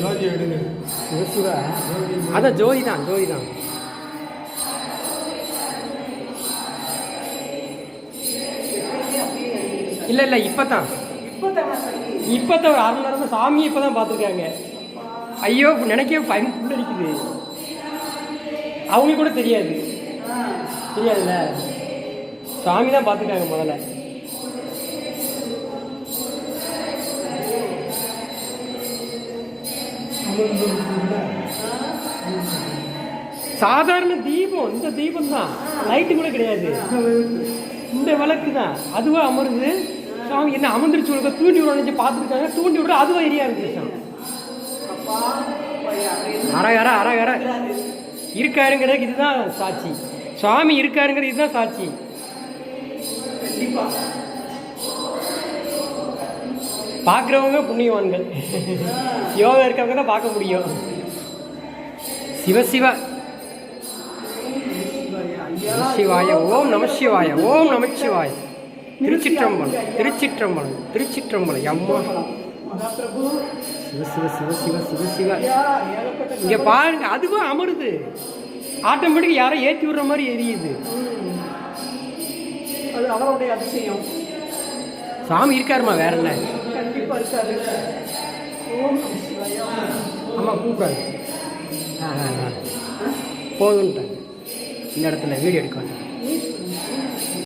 ஜோதி எடுங்க. சிவா அதான் ஜோதி தான் ஜோதி தான். இல்லை இல்லை இப்போதான் இப்போதான் ஒரு 6 மணி நேரம் சாமியை இப்போ தான் பார்த்துருக்காங்க. ஐயோ நினைக்கவே பயன் புல்லடிக்குது. அவங்களுக்கு கூட தெரியாது தெரியாதுல்ல, சாமி தான் பார்த்துருக்காங்க முதல்ல. சாதாரண தீபம், இந்த தீபம் தான், லைட்டு கூட கிடையாது, இந்த விளக்கு தான். அதுவா அமருது. சாமி என்ன அமர்ந்துருச்சு உனக்கு தூண்டி விட பார்த்துருக்காங்க. தூண்டி விட அதுவா எரியா இருந்துச்சு. அரகர அரகர இருக்காருங்கிறதுக்கு இதுதான் சாட்சி. சுவாமி இருக்காருங்கிறது இதுதான் சாட்சி. பார்க்குறவங்க புண்ணியவான்கள், யோகா இருக்கவங்க தான் பார்க்க முடியும். சிவசிவ சிவாய ஓம் நம சிவாய ஓம் நமச்சிவாய. திருச்சிற்றம்பலம் திருச்சிற்றம்பலம் திருச்சிற்றம்பலம். அம்மா சிவ சிவ சிவ சிவ சிவ சிவ. இங்க பாருங்க, அதுவும் அமருது. ஆட்டோமேட்டிக் யாரை ஏற்றி விடுற மாதிரி எரியுது. அது அவருடைய அதிசயம். சாமி இருக்காருமா, வேற என்ன? கண்டிப்பா இருக்காரு. ஆமா கூப்பிடாது. போதுன்ட்டாங்க இந்த இடத்துல வீடியோ எடுக்க.